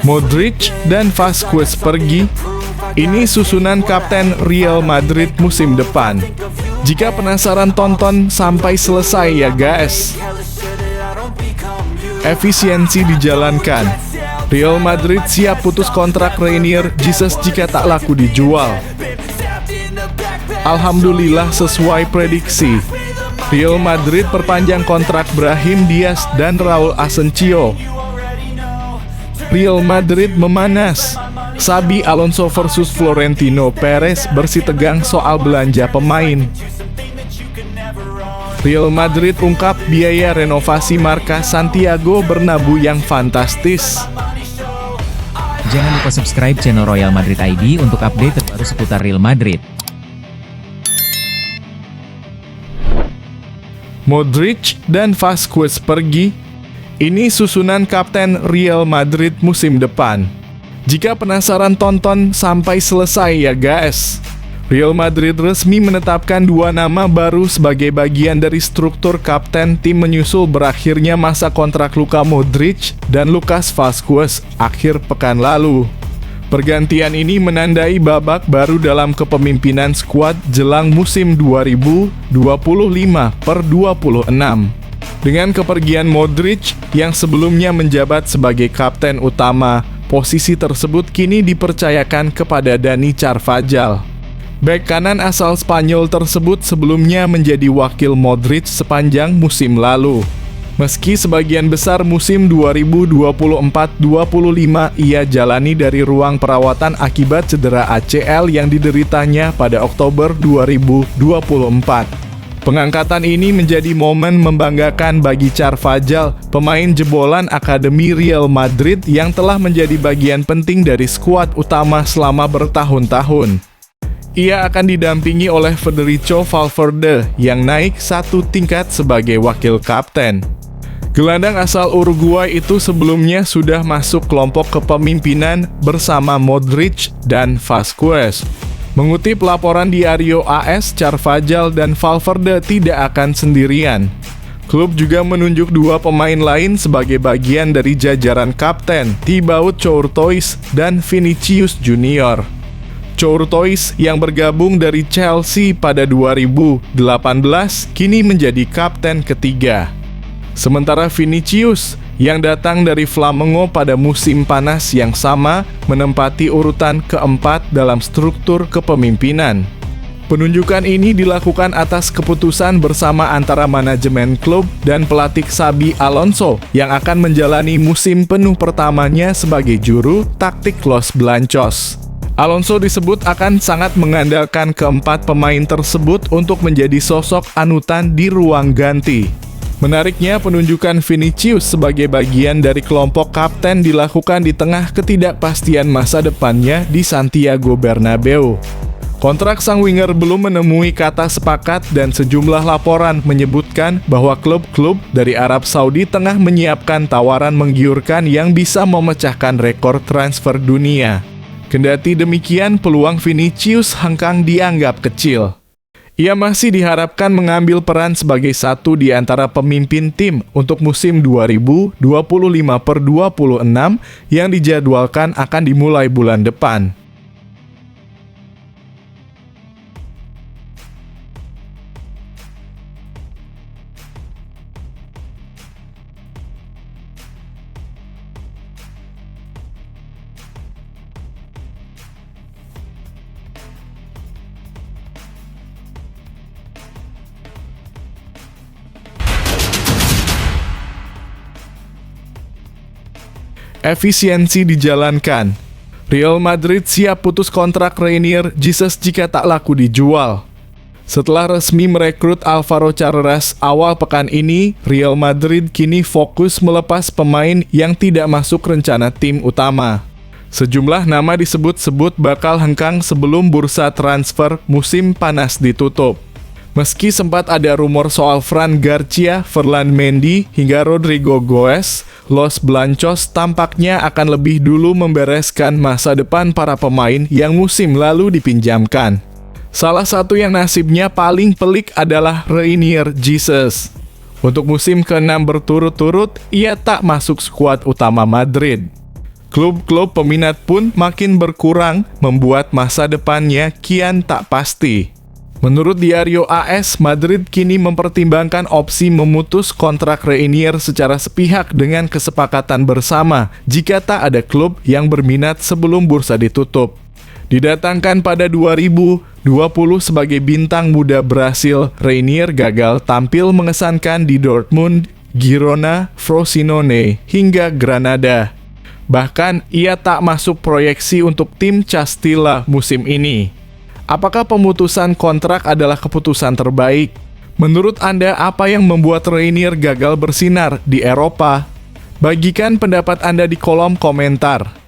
Modric dan Vasquez pergi. Ini susunan kapten Real Madrid musim depan. Jika penasaran, tonton sampai selesai ya guys. Efisiensi dijalankan. Real Madrid siap putus kontrak Reinier Jesus jika tak laku dijual. Alhamdulillah sesuai prediksi. Real Madrid perpanjang kontrak Brahim Diaz dan Raul Asensio. Real Madrid memanas. Xabi Alonso versus Florentino Perez bersitegang soal belanja pemain. Real Madrid ungkap biaya renovasi marka Santiago Bernabeu yang fantastis. Jangan lupa subscribe channel Royal Madrid ID untuk update terbaru seputar Real Madrid. Modric dan Vasquez pergi. Ini susunan kapten Real Madrid musim depan. Jika penasaran, tonton sampai selesai ya guys. Real Madrid resmi menetapkan dua nama baru sebagai bagian dari struktur kapten tim menyusul berakhirnya masa kontrak Luka Modric dan Lucas Vazquez akhir pekan lalu. Pergantian ini menandai babak baru dalam kepemimpinan skuad jelang musim 2025/26. Dengan kepergian Modric yang sebelumnya menjabat sebagai kapten utama, posisi tersebut kini dipercayakan kepada Dani Carvajal. Bek kanan asal Spanyol tersebut sebelumnya menjadi wakil Modric sepanjang musim lalu. Meski sebagian besar musim 2024-25 ia jalani dari ruang perawatan akibat cedera ACL yang dideritanya pada Oktober 2024. Pengangkatan ini menjadi momen membanggakan bagi Carvajal, pemain jebolan Akademi Real Madrid yang telah menjadi bagian penting dari skuad utama selama bertahun-tahun. Ia akan didampingi oleh Federico Valverde yang naik satu tingkat sebagai wakil kapten. Gelandang asal Uruguay itu sebelumnya sudah masuk kelompok kepemimpinan bersama Modric dan Vasquez. Mengutip laporan Diario AS, Carvajal dan Valverde tidak akan sendirian. Klub juga menunjuk dua pemain lain sebagai bagian dari jajaran kapten, Thibaut Courtois dan Vinicius Junior. Courtois yang bergabung dari Chelsea pada 2018 kini menjadi kapten ketiga. Sementara Vinicius yang datang dari Flamengo pada musim panas yang sama menempati urutan keempat dalam struktur kepemimpinan. Penunjukan ini dilakukan atas keputusan bersama antara manajemen klub dan pelatih Xabi Alonso yang akan menjalani musim penuh pertamanya sebagai juru taktik Los Blancos. Alonso disebut akan sangat mengandalkan keempat pemain tersebut untuk menjadi sosok anutan di ruang ganti. Menariknya, penunjukan Vinicius sebagai bagian dari kelompok kapten dilakukan di tengah ketidakpastian masa depannya di Santiago Bernabeu. Kontrak sang winger belum menemui kata sepakat dan sejumlah laporan menyebutkan bahwa klub-klub dari Arab Saudi tengah menyiapkan tawaran menggiurkan yang bisa memecahkan rekor transfer dunia. Kendati demikian, peluang Vinicius hengkang dianggap kecil. Ia masih diharapkan mengambil peran sebagai satu di antara pemimpin tim untuk musim 2025/26 yang dijadwalkan akan dimulai bulan depan. Efisiensi dijalankan. Real Madrid siap putus kontrak Reinier Jesus jika tak laku dijual. Setelah resmi merekrut Alvaro Carreras awal pekan ini, Real Madrid kini fokus melepas pemain yang tidak masuk rencana tim utama. Sejumlah nama disebut-sebut bakal hengkang sebelum bursa transfer musim panas ditutup. Meski sempat ada rumor soal Fran Garcia, Ferland Mendy, hingga Rodrigo Goes, Los Blancos tampaknya akan lebih dulu membereskan masa depan para pemain yang musim lalu dipinjamkan. Salah satu yang nasibnya paling pelik adalah Reinier Jesus. Untuk musim ke-6 berturut-turut, ia tak masuk skuad utama Madrid. Klub-klub peminat pun makin berkurang, membuat masa depannya kian tak pasti. Menurut Diario AS, Madrid kini mempertimbangkan opsi memutus kontrak Reinier secara sepihak dengan kesepakatan bersama jika tak ada klub yang berminat sebelum bursa ditutup. Didatangkan pada 2020 sebagai bintang muda Brasil, Reinier gagal tampil mengesankan di Dortmund, Girona, Frosinone, hingga Granada. Bahkan, ia tak masuk proyeksi untuk tim Castilla musim ini. Apakah pemutusan kontrak adalah keputusan terbaik? Menurut Anda, apa yang membuat Reinier gagal bersinar di Eropa? Bagikan pendapat Anda di kolom komentar.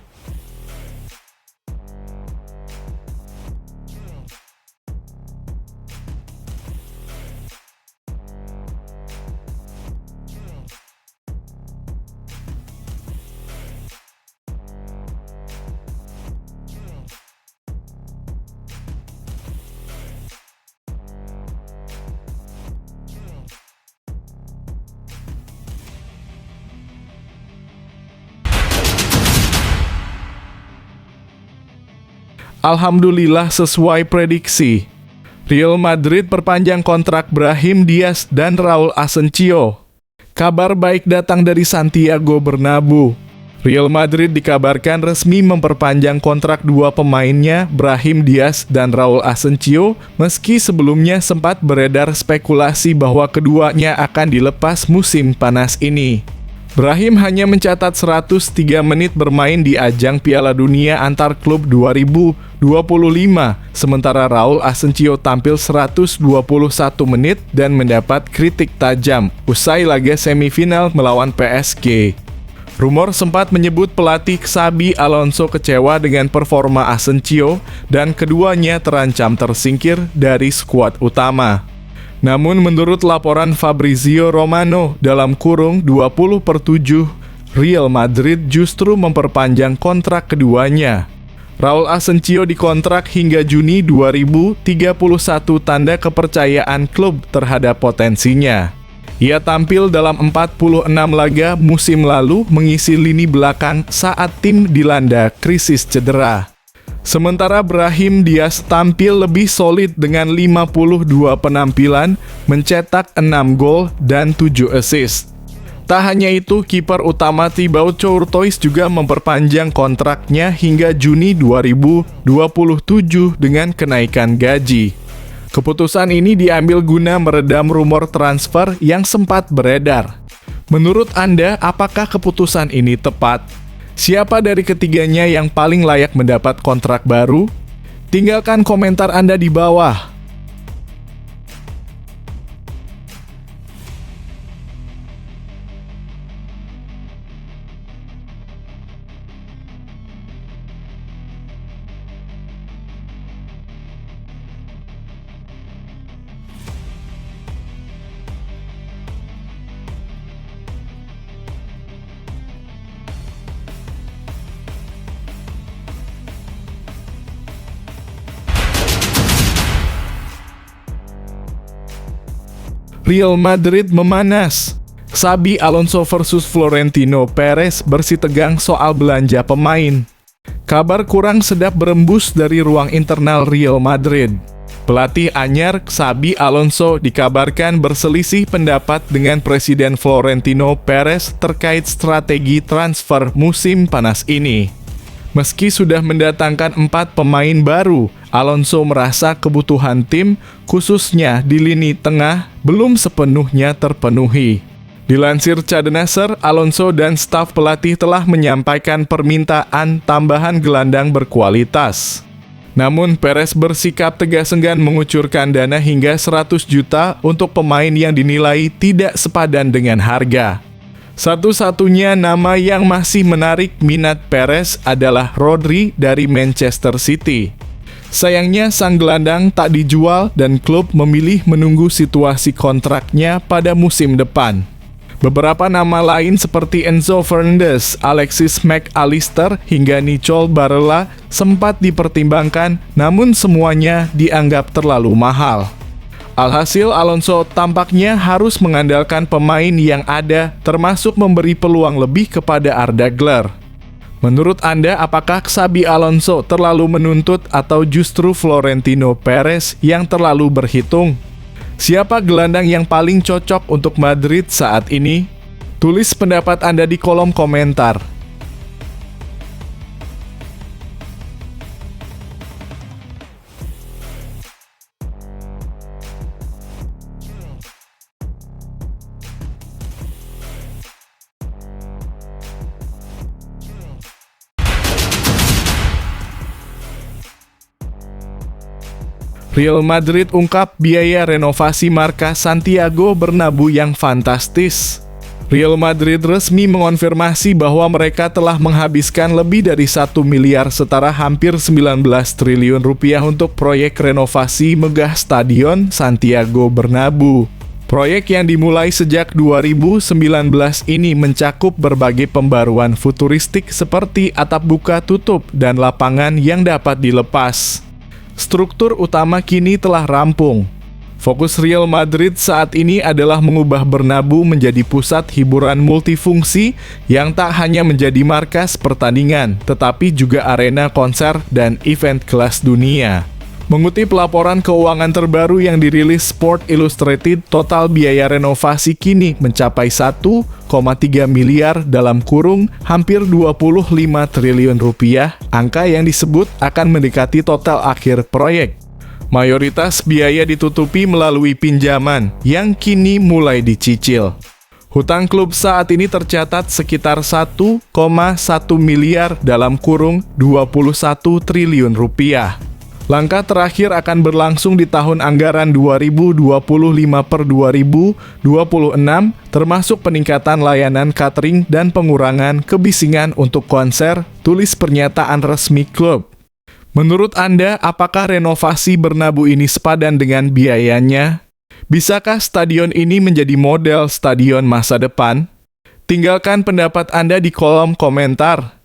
Alhamdulillah sesuai prediksi. Real Madrid perpanjang kontrak Brahim Diaz dan Raul Asensio. Kabar baik datang dari Santiago Bernabeu. Real Madrid dikabarkan resmi memperpanjang kontrak dua pemainnya, Brahim Diaz dan Raul Asensio, meski sebelumnya sempat beredar spekulasi bahwa keduanya akan dilepas musim panas ini. Brahim hanya mencatat 103 menit bermain di ajang Piala Dunia antar klub 2025, sementara Raul Asensio tampil 121 menit dan mendapat kritik tajam usai laga semifinal melawan PSG. Rumor sempat menyebut pelatih Xabi Alonso kecewa dengan performa Asensio dan keduanya terancam tersingkir dari skuad utama. Namun menurut laporan Fabrizio Romano dalam kurung 20/7, Real Madrid justru memperpanjang kontrak keduanya. Raul Asensio dikontrak hingga Juni 2031 tanda kepercayaan klub terhadap potensinya. Ia tampil dalam 46 laga musim lalu mengisi lini belakang saat tim dilanda krisis cedera. Sementara Brahim Diaz tampil lebih solid dengan 52 penampilan, mencetak 6 gol dan 7 assist. Tak hanya itu, kiper utama Thibaut Courtois juga memperpanjang kontraknya hingga Juni 2027 dengan kenaikan gaji. Keputusan ini diambil guna meredam rumor transfer yang sempat beredar. Menurut Anda, apakah keputusan ini tepat? Siapa dari ketiganya yang paling layak mendapat kontrak baru? Tinggalkan komentar Anda di bawah. Real Madrid memanas. Xabi Alonso versus Florentino Perez bersitegang soal belanja pemain. Kabar kurang sedap berembus dari ruang internal Real Madrid. Pelatih anyar Xabi Alonso dikabarkan berselisih pendapat dengan Presiden Florentino Perez terkait strategi transfer musim panas ini. Meski sudah mendatangkan 4 pemain baru, Alonso merasa kebutuhan tim, khususnya di lini tengah, belum sepenuhnya terpenuhi. Dilansir Cadenasser, Alonso dan staf pelatih telah menyampaikan permintaan tambahan gelandang berkualitas. Namun Perez bersikap tegas enggan mengucurkan dana hingga 100 juta untuk pemain yang dinilai tidak sepadan dengan harga. Satu-satunya nama yang masih menarik minat Perez adalah Rodri dari Manchester City. Sayangnya sang gelandang tak dijual dan klub memilih menunggu situasi kontraknya pada musim depan. Beberapa nama lain seperti Enzo Fernandez, Alexis Mac Allister hingga Nicole Barella sempat dipertimbangkan, namun semuanya dianggap terlalu mahal. Alhasil, Alonso tampaknya harus mengandalkan pemain yang ada, termasuk memberi peluang lebih kepada Arda Güler. Menurut Anda, apakah Xabi Alonso terlalu menuntut atau justru Florentino Perez yang terlalu berhitung? Siapa gelandang yang paling cocok untuk Madrid saat ini? Tulis pendapat Anda di kolom komentar. Real Madrid ungkap biaya renovasi markas Santiago Bernabeu yang fantastis. Real Madrid resmi mengonfirmasi bahwa mereka telah menghabiskan lebih dari 1 miliar setara hampir 19 triliun rupiah untuk proyek renovasi megah Stadion Santiago Bernabeu. Proyek yang dimulai sejak 2019 ini mencakup berbagai pembaruan futuristik seperti atap buka tutup dan lapangan yang dapat dilepas. Struktur utama kini telah rampung. Fokus Real Madrid saat ini adalah mengubah Bernabeu menjadi pusat hiburan multifungsi yang tak hanya menjadi markas pertandingan, tetapi juga arena konser dan event kelas dunia. Mengutip laporan keuangan terbaru yang dirilis Sport Illustrated, total biaya renovasi kini mencapai 1,3 miliar dalam kurung hampir 25 triliun rupiah, angka yang disebut akan mendekati total akhir proyek. Mayoritas biaya ditutupi melalui pinjaman yang kini mulai dicicil. Hutang klub saat ini tercatat sekitar 1,1 miliar dalam kurung 21 triliun rupiah. Langkah terakhir akan berlangsung di tahun anggaran 2025 per 2026, termasuk peningkatan layanan catering dan pengurangan kebisingan untuk konser, tulis pernyataan resmi klub. Menurut Anda, apakah renovasi Bernabeu ini sepadan dengan biayanya? Bisakah stadion ini menjadi model stadion masa depan? Tinggalkan pendapat Anda di kolom komentar.